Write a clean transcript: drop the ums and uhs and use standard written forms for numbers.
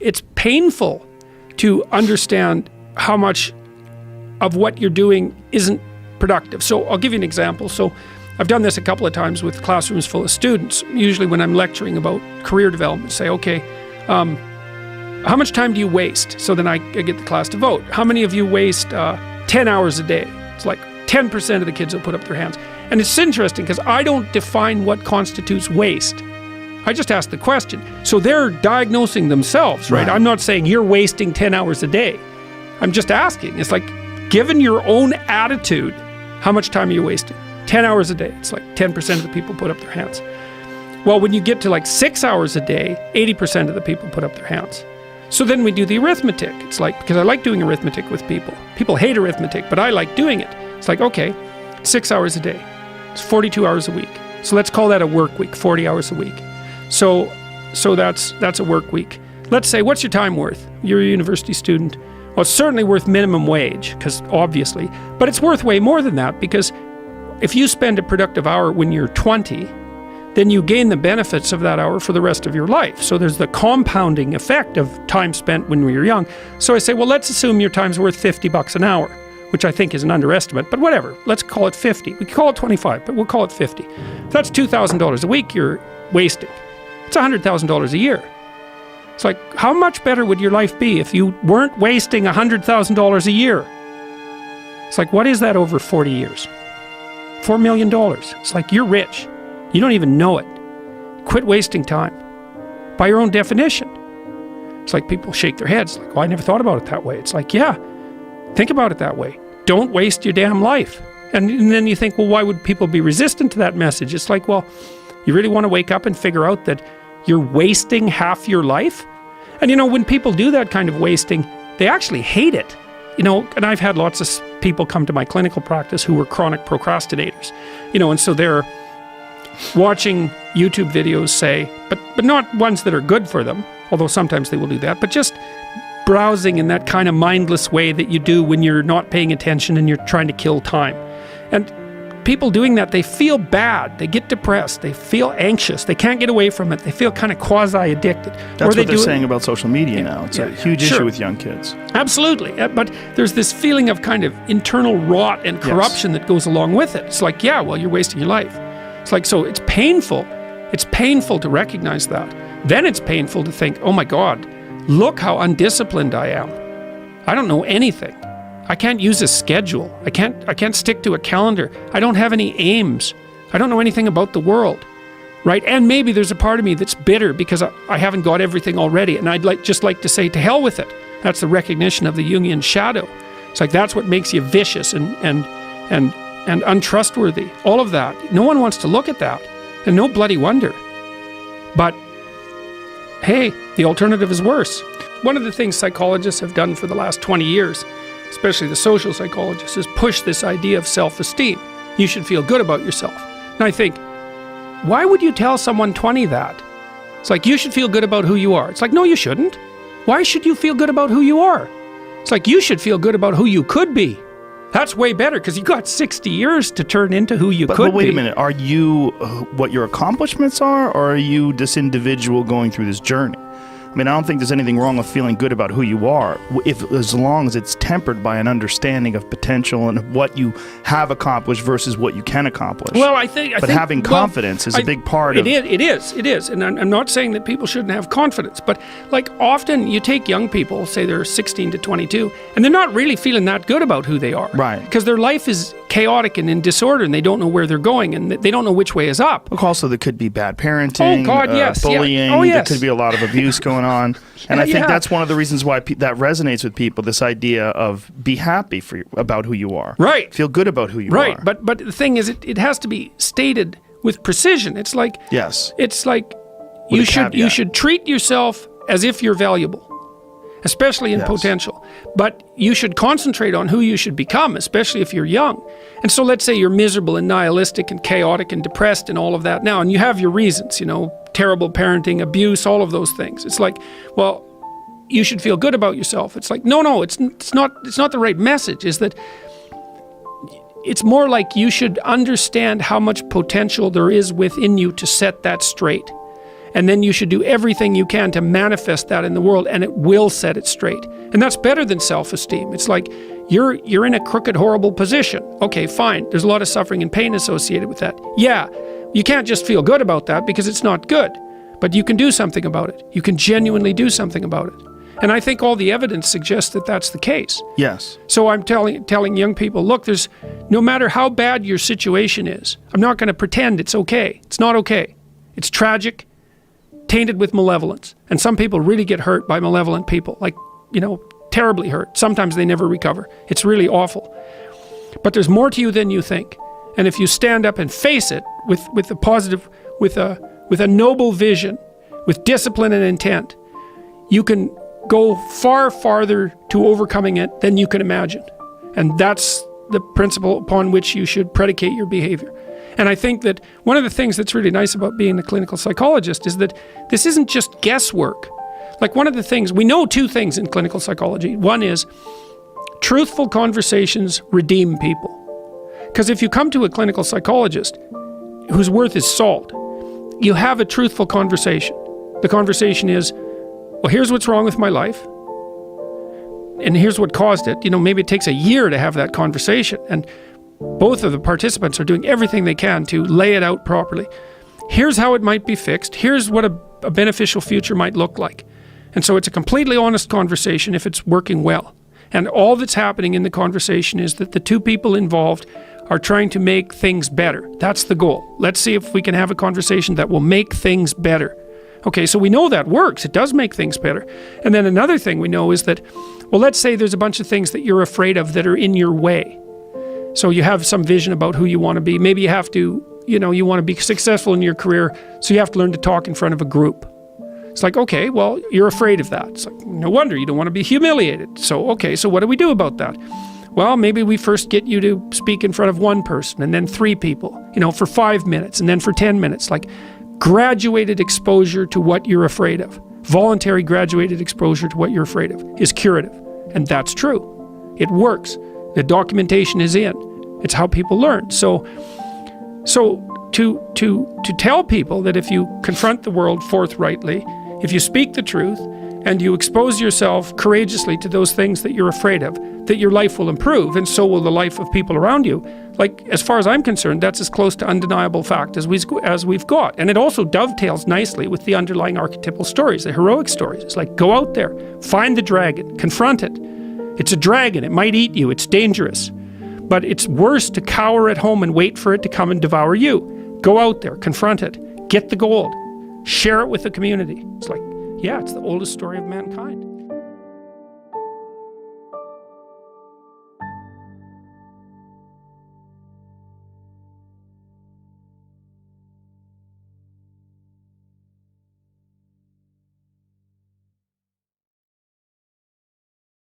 it's painful to understand how much of what you're doing isn't productive. So I'll give you an example. So I've done this a couple of times with classrooms full of students. Usually when I'm lecturing about career development, say, okay, how much time do you waste? So then I get the class to vote. How many of you waste 10 hours a day? It's like 10% of the kids will put up their hands. And it's interesting because I don't define what constitutes waste. I just ask the question. So they're diagnosing themselves, right? I'm not saying you're wasting 10 hours a day. I'm just asking. It's like, given your own attitude, how much time are you wasting? 10 hours a day. It's like 10% of the people put up their hands. Well, when you get to like 6 hours a day, 80% of the people put up their hands. So then we do the arithmetic. It's like, because I like doing arithmetic with people. People hate arithmetic, but I like doing it. It's like, okay, 6 hours a day. It's 42 hours a week. So let's call that a work week, 40 hours a week. So that's a work week. Let's say, what's your time worth? You're a university student. Well, it's certainly worth minimum wage, because obviously, but it's worth way more than that, because if you spend a productive hour when you're 20, then you gain the benefits of that hour for the rest of your life. So there's the compounding effect of time spent when we were young. So I say, well, let's assume your time's worth $50 an hour, which I think is an underestimate, but whatever. Let's call it 50. We could call it 25, but we'll call it 50. That's $2,000 a week you're wasting. It's $100,000 a year. It's like, how much better would your life be if you weren't wasting $100,000 a year? It's like, what is that over 40 years? $4 million. It's like, you're rich. You don't even know it. Quit wasting time. By your own definition. It's like people shake their heads, like, oh, I never thought about it that way. It's like, yeah, think about it that way. Don't waste your damn life. And then you think, well, why would people be resistant to that message? It's like, well, you really want to wake up and figure out that you're wasting half your life? And you know, when people do that kind of wasting, they actually hate it. You know, and I've had lots of people come to my clinical practice who were chronic procrastinators. You know, and so they're watching YouTube videos, say, but not ones that are good for them, although sometimes they will do that, but just browsing in that kind of mindless way that you do when you're not paying attention and you're trying to kill time. And people doing that, they feel bad, they get depressed, they feel anxious, they can't get away from it, they feel kind of quasi-addicted. That's what they're saying about social media now. It's a huge issue with young kids. Absolutely, but there's this feeling of kind of internal rot and corruption that goes along with it. It's like, yeah, well, you're wasting your life. It's like, so it's painful. It's painful to recognize that. Then it's painful to think, oh my God, look how undisciplined I am. I don't know anything. I can't use a schedule. I can't stick to a calendar. I don't have any aims. I don't know anything about the world, right? And maybe there's a part of me that's bitter because I haven't got everything already, and I'd just like to say, to hell with it. That's the recognition of the Jungian shadow. It's like, that's what makes you vicious and untrustworthy. All of that. No one wants to look at that, and no bloody wonder. But hey, the alternative is worse. One of the things psychologists have done for the last 20 years, especially the social psychologists, is push this idea of self-esteem. You should feel good about yourself. And I think, why would you tell someone 20 that? It's like, you should feel good about who you are. It's like, no, you shouldn't. Why should you feel good about who you are? It's like, you should feel good about who you could be. That's way better, because you got 60 years to turn into who you could be. But wait a minute, are you what your accomplishments are, or are you this individual going through this journey? I mean, I don't think there's anything wrong with feeling good about who you are, as long as it's tempered by an understanding of potential and what you have accomplished versus what you can accomplish. Well, I think having confidence is a big part of it. It is. And I'm not saying that people shouldn't have confidence, but like often you take young people, say they're 16 to 22, and they're not really feeling that good about who they are. Right. Because their life is chaotic and in disorder, and they don't know where they're going, and they don't know which way is up. Look, also there could be bad parenting, bullying, there could be a lot of abuse going on. And I think that's one of the reasons why that resonates with people, this idea of be happy about who you are. Right. Feel good about who you are. Right. But the thing is, it has to be stated with precision. It's like, it's like you should treat yourself as if you're valuable, especially in potential. But you should concentrate on who you should become, especially if you're young. And so let's say you're miserable and nihilistic and chaotic and depressed and all of that now, and you have your reasons, you know, terrible parenting, abuse, all of those things. It's like, well, you should feel good about yourself. It's like, no, it's not the right message. Is that it's more like you should understand how much potential there is within you to set that straight. And then you should do everything you can to manifest that in the world, and it will set it straight. And that's better than self-esteem. It's like you're in a crooked, horrible position. Okay, fine. There's a lot of suffering and pain associated with that. Yeah, you can't just feel good about that because it's not good. But you can do something about it. You can genuinely do something about it. And I think all the evidence suggests that that's the case. Yes. So I'm telling young people, look, no matter how bad your situation is, I'm not going to pretend it's okay. It's not okay. It's tragic, tainted with malevolence. And some people really get hurt by malevolent people, like, terribly hurt. Sometimes they never recover. It's really awful. But there's more to you than you think. And if you stand up and face it with a positive, with a noble vision, with discipline and intent, you can go far farther to overcoming it than you can imagine. And that's the principle upon which you should predicate your behavior. And I think that one of the things that's really nice about being a clinical psychologist is that this isn't just guesswork. Like, one of the things, we know two things in clinical psychology. One is truthful conversations redeem people. Because if you come to a clinical psychologist whose worth is salt, you have a truthful conversation. The conversation is, well, here's what's wrong with my life, and here's what caused it. Maybe it takes a year to have that conversation, and both of the participants are doing everything they can to lay it out properly. Here's how it might be fixed. Here's what a beneficial future might look like. And so it's a completely honest conversation if it's working well. And all that's happening in the conversation is that the two people involved are trying to make things better. That's the goal. Let's see if we can have a conversation that will make things better. Okay, so we know that works. It does make things better. And then another thing we know is that, well, let's say there's a bunch of things that you're afraid of that are in your way. So you have some vision about who you want to be. Maybe you have to, you want to be successful in your career, so you have to learn to talk in front of a group. It's like, okay, well, you're afraid of that. It's like, no wonder you don't want to be humiliated. So, okay, so what do we do about that? Well, maybe we first get you to speak in front of one person, and then 3 people, for 5 minutes, and then for 10 minutes. Like, graduated exposure to what you're afraid of, voluntary graduated exposure to what you're afraid of, is curative. And that's true. It works. The documentation is in. It's how people learn. So to tell people that if you confront the world forthrightly, if you speak the truth, and you expose yourself courageously to those things that you're afraid of, that your life will improve, and so will the life of people around you. Like, as far as I'm concerned, that's as close to undeniable fact as we've got. And it also dovetails nicely with the underlying archetypal stories, the heroic stories. It's like, go out there, find the dragon, confront it. It's a dragon, it might eat you, it's dangerous. But it's worse to cower at home and wait for it to come and devour you. Go out there, confront it, get the gold, share it with the community. It's like, yeah, it's the oldest story of mankind.